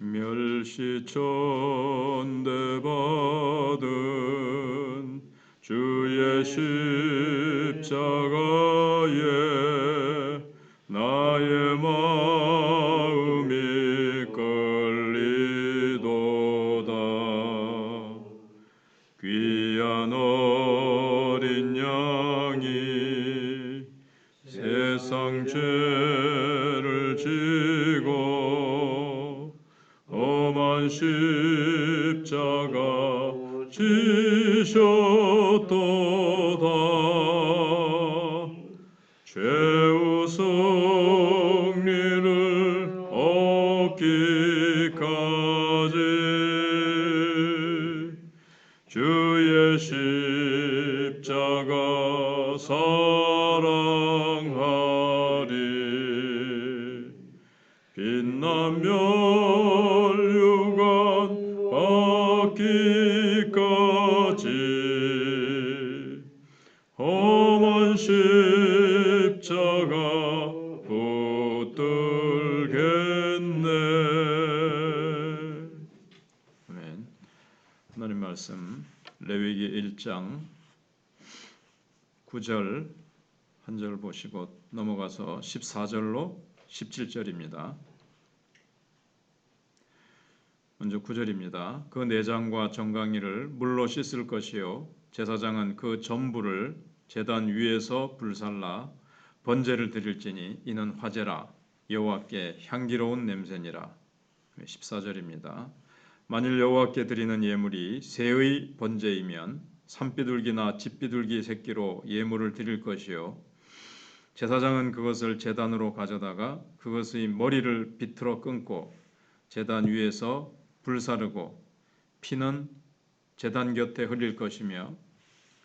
멸시천대받은 주의 십자가에 나의 마음이 끌리도다. 귀한 어린 양이 세상 죄를 지고 험한 십자가 지셨도다. 죄의 승리를 얻기까지 주의 십자가 사랑하리. 빛나며 멸류관 받기까지 험한 십자가 붙들겠네. 아멘. 하나님 말씀 레위기 1장 9절 한 절 보시고 넘어가서 14절로 17절입니다. 먼저 9절입니다. 그 내장과 정강이를 물로 씻을 것이요 제사장은 그 전부를 제단 위에서 불살라 번제를 드릴지니 이는 화제라 여호와께 향기로운 냄새니라. 14절입니다. 만일 여호와께 드리는 예물이 새의 번제이면 산비둘기나 집비둘기 새끼로 예물을 드릴 것이요 제사장은 그것을 제단으로 가져다가 그것의 머리를 비틀어 끊고 제단 위에서 불사르고 피는 제단 곁에 흘릴 것이며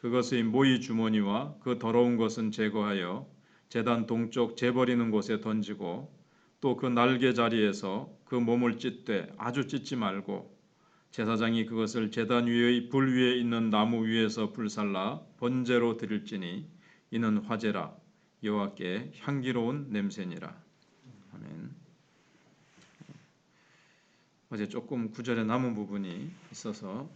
그것의 모이 주머니와 그 더러운 것은 제거하여 제단 동쪽 재버리는 곳에 던지고 또 그 날개 자리에서 그 몸을 찢되 아주 찢지 말고 제사장이 그것을 제단 위의 불 위에 있는 나무 위에서 불살라 번제로 드릴지니 이는 화제라 여호와께 향기로운 냄새니라. 아멘. 어제 조금 구절에 남은 부분이 있어서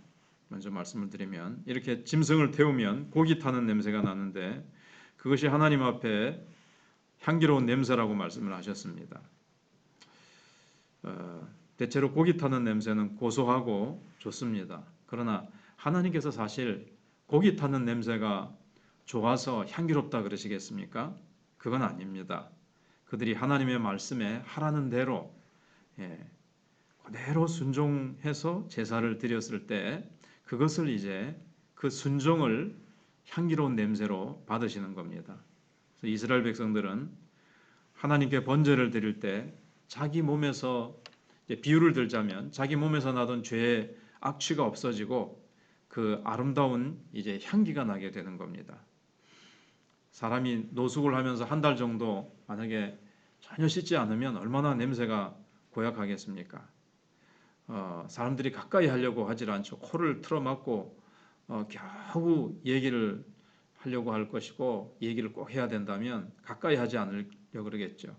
먼저 말씀을 드리면 이렇게 짐승을 태우면 고기 타는 냄새가 나는데 그것이 하나님 앞에 향기로운 냄새라고 말씀을 하셨습니다. 대체로 고기 타는 냄새는 고소하고 좋습니다. 그러나 하나님께서 사실 고기 타는 냄새가 좋아서 향기롭다 그러시겠습니까? 그건 아닙니다. 그들이 하나님의 말씀에 하라는 대로 그대로 순종해서 제사를 드렸을 때 그것을 이제 그 순종을 향기로운 냄새로 받으시는 겁니다. 그래서 이스라엘 백성들은 하나님께 번제를 드릴 때 자기 몸에서 비유를 들자면 자기 몸에서 나던 죄의 악취가 없어지고 그 아름다운 이제 향기가 나게 되는 겁니다. 사람이 노숙을 하면서 한 달 정도 만약에 전혀 씻지 않으면 얼마나 냄새가 고약하겠습니까? 사람들이 가까이 하려고 하질 않죠. 코를 틀어막고 겨우 얘기를 하려고 할 것이고 얘기를 꼭 해야 된다면 가까이 하지 않으려고 그러겠죠.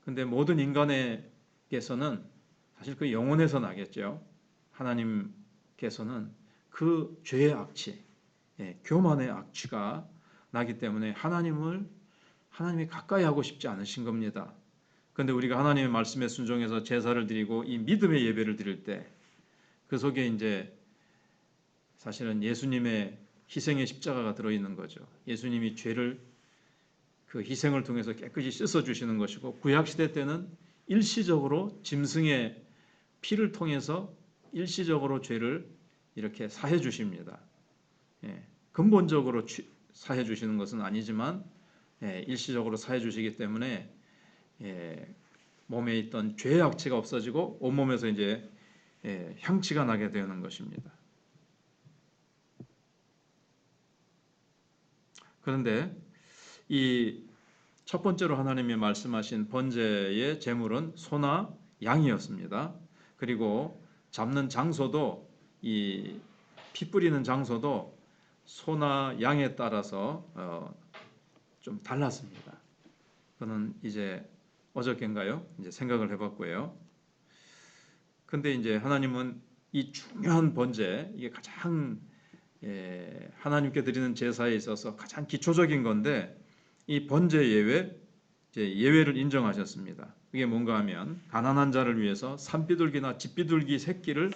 근데 모든 인간에게서는 사실 그 영혼에서 나겠죠. 하나님께서는 그 죄의 악취, 교만의 악취가 나기 때문에 하나님이 가까이 하고 싶지 않으신 겁니다. 그런데 우리가 하나님의 말씀에 순종해서 제사를 드리고 이 믿음의 예배를 드릴 때 그 속에 이제 사실은 예수님의 희생의 십자가가 들어있는 거죠. 예수님이 죄를 그 희생을 통해서 깨끗이 씻어주시는 것이고 구약시대 때는 일시적으로 짐승의 피를 통해서 일시적으로 죄를 이렇게 사해 주십니다. 근본적으로 사해 주시는 것은 아니지만 일시적으로 사해 주시기 때문에 몸에 있던 죄의 악취가 없어지고 온몸에서 이제 향취가 나게 되는 것입니다. 그런데 이 첫 번째로 하나님이 말씀하신 번제의 제물은 소나 양이었습니다. 그리고 잡는 장소도 이 피 뿌리는 장소도 소나 양에 따라서 좀 달랐습니다. 저는 이제 어저께인가요? 이제 생각을 해봤고요. 근데 이제 하나님은 이 중요한 번제, 이게 가장 하나님께 드리는 제사에 있어서 가장 기초적인 건데 이 번제 예외, 예외를 인정하셨습니다. 그게 뭔가 하면 가난한 자를 위해서 산비둘기나 집비둘기 새끼를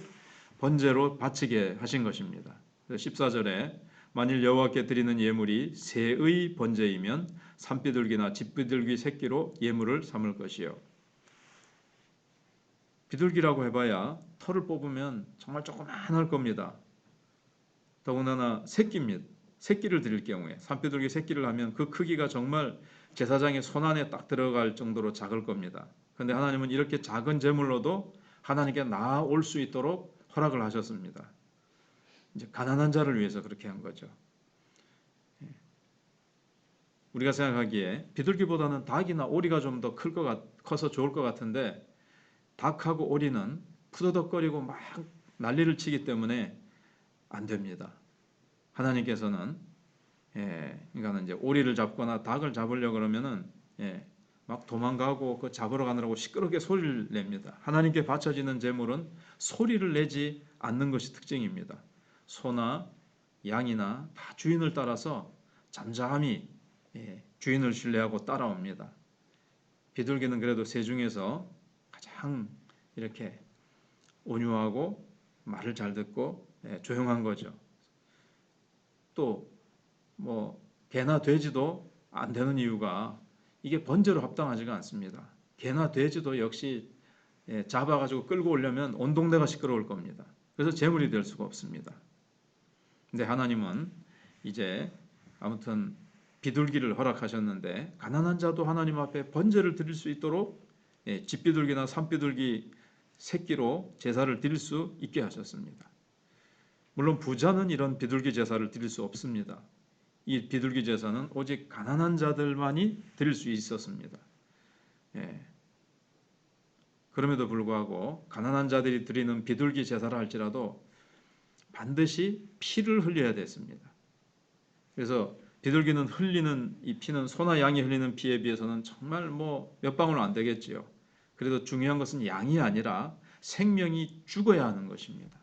번제로 바치게 하신 것입니다. 14절에 만일 여호와께 드리는 예물이 새의 번제이면 산비둘기나 집비둘기 새끼로 예물을 삼을 것이요. 비둘기라고 해봐야 털을 뽑으면 정말 조그만할 겁니다. 더군다나 새끼입니다. 새끼를 드릴 경우에 산비둘기 새끼를 하면 그 크기가 정말 제사장의 손 안에 딱 들어갈 정도로 작을 겁니다. 그런데 하나님은 이렇게 작은 제물로도 하나님께 나아올 수 있도록 허락을 하셨습니다. 이제 가난한 자를 위해서 그렇게 한 거죠. 우리가 생각하기에 비둘기보다는 닭이나 오리가 좀 더 커서 좋을 것 같은데 닭하고 오리는 푸더덕거리고 막 난리를 치기 때문에 안 됩니다. 하나님께서는 그러니까 이제 오리를 잡거나 닭을 잡으려 그러면은 막 도망가고 그 잡으러 가느라고 시끄럽게 소리를 냅니다. 하나님께 바쳐지는 제물은 소리를 내지 않는 것이 특징입니다. 소나 양이나 다 주인을 따라서 잠잠히 주인을 신뢰하고 따라옵니다. 비둘기는 그래도 새 중에서 가장 이렇게 온유하고 말을 잘 듣고 조용한 거죠. 또 뭐 개나 돼지도 안 되는 이유가 이게 번제로 합당하지가 않습니다. 개나 돼지도 역시 잡아가지고 끌고 오려면 온 동네가 시끄러울 겁니다. 그래서 제물이 될 수가 없습니다. 근데 하나님은 이제 아무튼 비둘기를 허락하셨는데 가난한 자도 하나님 앞에 번제를 드릴 수 있도록 집비둘기나 산비둘기 새끼로 제사를 드릴 수 있게 하셨습니다. 물론 부자는 이런 비둘기 제사를 드릴 수 없습니다. 이 비둘기 제사는 오직 가난한 자들만이 드릴 수 있었습니다. 그럼에도 불구하고 가난한 자들이 드리는 비둘기 제사를 할지라도 반드시 피를 흘려야 됐습니다. 그래서 비둘기는 흘리는 이 피는 소나 양이 흘리는 피에 비해서는 정말 뭐 몇 방울 안 되겠지요. 그래도 중요한 것은 양이 아니라 생명이 죽어야 하는 것입니다.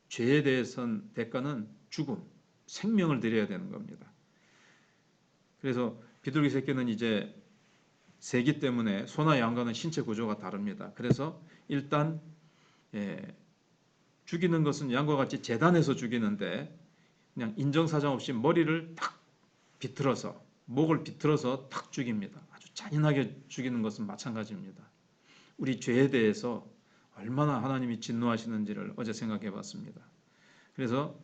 죄에 대해선 대가는 죽음, 생명을 드려야 되는 겁니다. 그래서 비둘기 새끼는 이제 새기 때문에 소나 양과는 신체 구조가 다릅니다. 그래서 일단 죽이는 것은 양과 같이 재단해서 죽이는데 그냥 인정사정 없이 머리를 탁 비틀어서 목을 비틀어서 탁 죽입니다. 아주 잔인하게 죽이는 것은 마찬가지입니다. 우리 죄에 대해서 얼마나 하나님이 진노하시는지를 어제 생각해 봤습니다. 그래서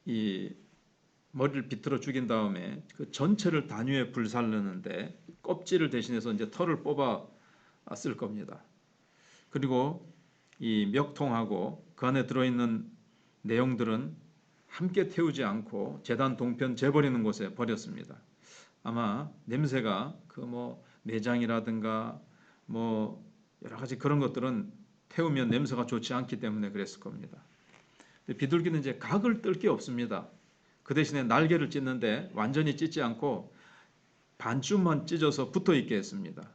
이 머리를 비틀어 죽인 다음에 그 전체를 단위에 불살르는데 껍질을 대신해서 이제 털을 뽑아 쓸 겁니다. 그리고 이 멱통하고 그 안에 들어있는 내용들은 함께 태우지 않고 제단 동편 재버리는 곳에 버렸습니다. 아마 냄새가 그 뭐 내장이라든가 뭐 여러 가지 그런 것들은 태우면 냄새가 좋지 않기 때문에 그랬을 겁니다. 비둘기는 이제 각을 뜰 게 없습니다. 그 대신에 날개를 찢는데 완전히 찢지 않고 반쯤만 찢어서 붙어 있게 했습니다.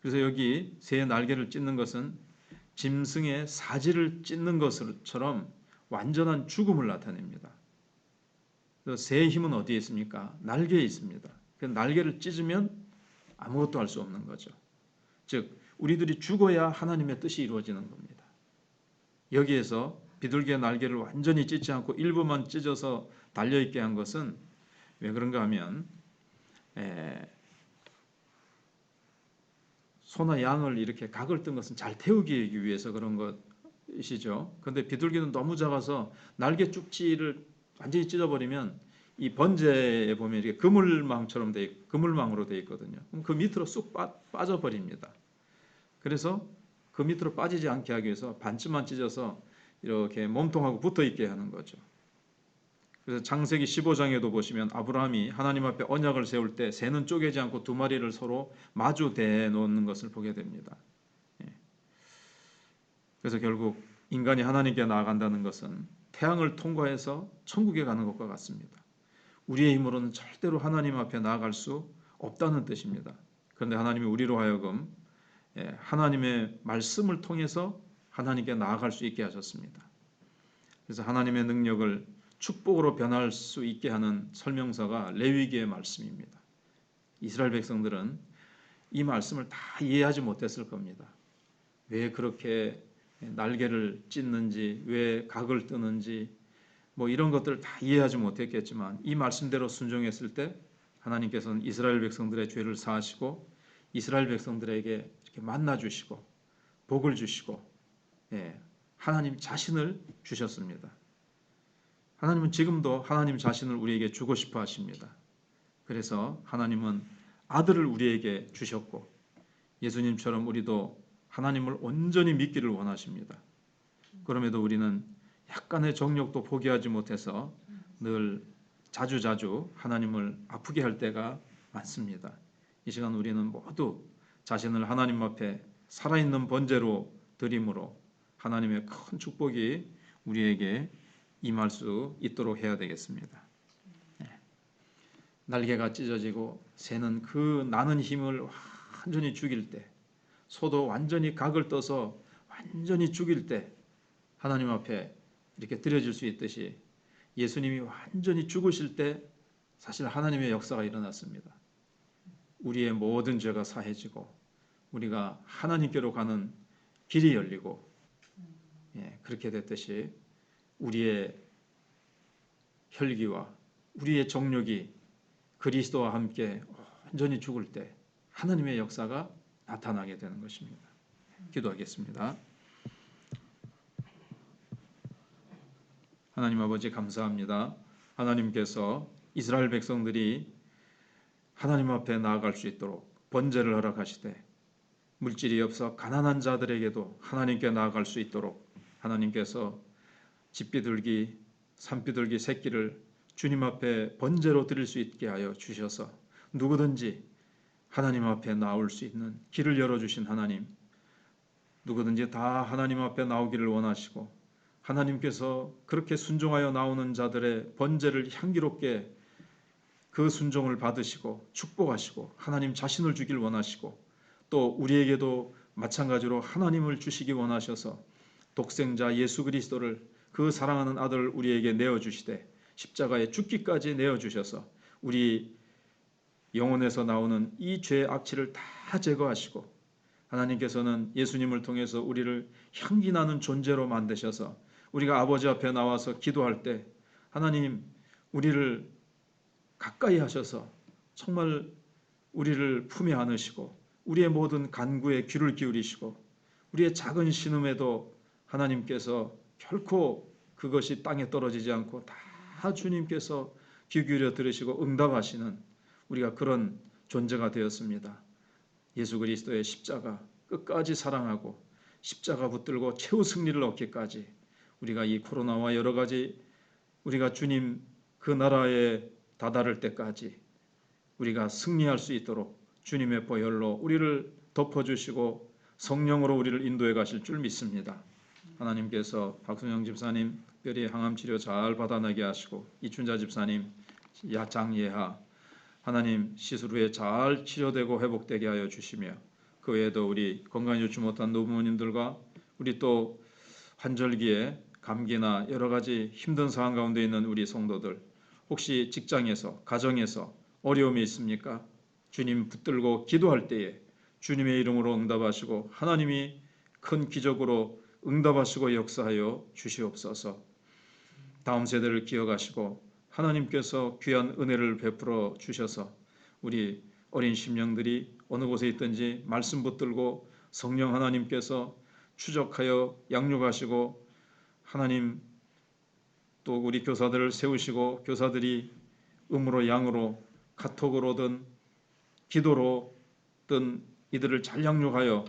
그래서 여기 새의 날개를 찢는 것은 짐승의 사지를 찢는 것처럼 완전한 죽음을 나타냅니다. 새의 힘은 어디에 있습니까? 날개에 있습니다. 그 날개를 찢으면 아무것도 할 수 없는 거죠. 즉 우리들이 죽어야 하나님의 뜻이 이루어지는 겁니다. 여기에서 비둘기의 날개를 완전히 찢지 않고 일부만 찢어서 달려있게 한 것은 왜 그런가 하면 소나 양을 이렇게 각을 뜬 것은 잘 태우기 위해서 그런 것이죠. 그런데 비둘기는 너무 작아서 날개 쪽지를 완전히 찢어버리면 이 번제에 보면 이렇게 그물망처럼 그물망으로 되어 있거든요. 그럼 그 밑으로 쑥 빠져버립니다. 그래서 그 밑으로 빠지지 않게 하기 위해서 반쯤만 찢어서 이렇게 몸통하고 붙어 있게 하는 거죠. 그래서 창세기 15장에도 보시면 아브라함이 하나님 앞에 언약을 세울 때 새는 쪼개지 않고 두 마리를 서로 마주 대 놓는 것을 보게 됩니다. 그래서 결국 인간이 하나님께 나아간다는 것은 태양을 통과해서 천국에 가는 것과 같습니다. 우리의 힘으로는 절대로 하나님 앞에 나아갈 수 없다는 뜻입니다. 그런데 하나님이 우리로 하여금 하나님의 말씀을 통해서 하나님께 나아갈 수 있게 하셨습니다. 그래서 하나님의 능력을 축복으로 변할 수 있게 하는 설명서가 레위기의 말씀입니다. 이스라엘 백성들은 이 말씀을 다 이해하지 못했을 겁니다. 왜 그렇게 날개를 찢는지, 왜 각을 뜨는지, 이런 것들을 다 이해하지 못했겠지만 이 말씀대로 순종했을 때 하나님께서는 이스라엘 백성들의 죄를 사하시고 이스라엘 백성들에게 이렇게 만나 주시고 복을 주시고 하나님 자신을 주셨습니다. 하나님은 지금도 하나님 자신을 우리에게 주고 싶어 하십니다. 그래서 하나님은 아들을 우리에게 주셨고 예수님처럼 우리도 하나님을 온전히 믿기를 원하십니다. 그럼에도 우리는 약간의 정욕도 포기하지 못해서 늘 자주자주 하나님을 아프게 할 때가 많습니다. 이 시간 우리는 모두 자신을 하나님 앞에 살아있는 번제로 드림으로 하나님의 큰 축복이 우리에게 임할 수 있도록 해야 되겠습니다. 날개가 찢어지고 새는 그 나는 힘을 완전히 죽일 때, 소도 완전히 각을 떠서 완전히 죽일 때 하나님 앞에 이렇게 드려질 수 있듯이 예수님이 완전히 죽으실 때 사실 하나님의 역사가 일어났습니다. 우리의 모든 죄가 사해지고 우리가 하나님께로 가는 길이 열리고 그렇게 됐듯이 우리의 혈기와 우리의 정욕이 그리스도와 함께 완전히 죽을 때 하나님의 역사가 나타나게 되는 것입니다. 기도하겠습니다. 하나님 아버지 감사합니다. 하나님께서 이스라엘 백성들이 하나님 앞에 나아갈 수 있도록 번제를 허락하시되 물질이 없어 가난한 자들에게도 하나님께 나아갈 수 있도록 하나님께서 집비둘기, 산비둘기 새끼를 주님 앞에 번제로 드릴 수 있게 하여 주셔서 누구든지 하나님 앞에 나올 수 있는 길을 열어주신 하나님, 누구든지 다 하나님 앞에 나오기를 원하시고 하나님께서 그렇게 순종하여 나오는 자들의 번제를 향기롭게 그 순종을 받으시고 축복하시고 하나님 자신을 주길 원하시고 또 우리에게도 마찬가지로 하나님을 주시기 원하셔서 독생자 예수 그리스도를 그 사랑하는 아들을 우리에게 내어주시되 십자가에 죽기까지 내어주셔서 우리 영혼에서 나오는 이 죄의 악취를 다 제거하시고 하나님께서는 예수님을 통해서 우리를 향기나는 존재로 만드셔서 우리가 아버지 앞에 나와서 기도할 때 하나님 우리를 가까이 하셔서 정말 우리를 품에 안으시고 우리의 모든 간구에 귀를 기울이시고 우리의 작은 신음에도 하나님께서 결코 그것이 땅에 떨어지지 않고 다 주님께서 귀 기울여 들으시고 응답하시는 우리가 그런 존재가 되었습니다. 예수 그리스도의 십자가 끝까지 사랑하고 십자가 붙들고 최후 승리를 얻기까지 우리가 이 코로나와 여러 가지 우리가 주님 그 나라에 다다를 때까지 우리가 승리할 수 있도록 주님의 보혈로 우리를 덮어주시고 성령으로 우리를 인도해 가실 줄 믿습니다. 하나님께서 박순영 집사님 특별히 항암 치료 잘 받아내게 하시고 이춘자 집사님 장예하 하나님 시술 후에 잘 치료되고 회복되게 하여 주시며 그 외에도 우리 건강히 좋지 못한 노부모님들과 우리 또 환절기에 감기나 여러 가지 힘든 상황 가운데 있는 우리 성도들 혹시 직장에서 가정에서 어려움이 있습니까? 주님 붙들고 기도할 때에 주님의 이름으로 응답하시고 하나님이 큰 기적으로 응답하시고 역사하여 주시옵소서. 다음 세대를 기억하시고 하나님께서 귀한 은혜를 베풀어 주셔서 우리 어린 심령들이 어느 곳에 있든지 말씀 붙들고 성령 하나님께서 추적하여 양육하시고 하나님 또 우리 교사들을 세우시고 교사들이 음으로 양으로 카톡으로든 기도로든 이들을 잘 양육하여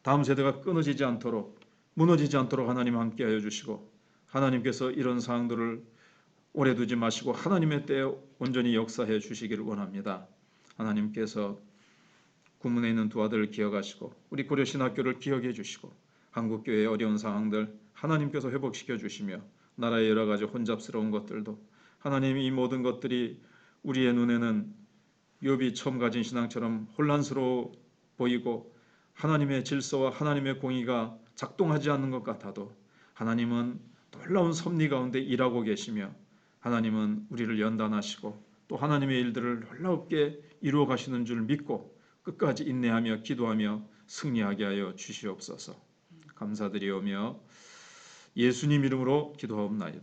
다음 세대가 끊어지지 않도록 무너지지 않도록 하나님 함께하여 주시고 하나님께서 이런 사항들을 오래 두지 마시고 하나님의 때에 온전히 역사해 주시기를 원합니다. 하나님께서 구문에 있는 두 아들을 기억하시고 우리 고려신학교를 기억해 주시고 한국교회의 어려운 상황들 하나님께서 회복시켜 주시며 나라의 여러 가지 혼잡스러운 것들도 하나님 이 모든 것들이 우리의 눈에는 욥이 처음 가진 신앙처럼 혼란스러워 보이고 하나님의 질서와 하나님의 공의가 작동하지 않는 것 같아도 하나님은 놀라운 섭리 가운데 일하고 계시며 하나님은 우리를 연단하시고 또 하나님의 일들을 놀랍게 이루어 가시는 줄 믿고 끝까지 인내하며 기도하며 승리하게 하여 주시옵소서. 감사드리오며 예수님 이름으로 기도하옵나이다.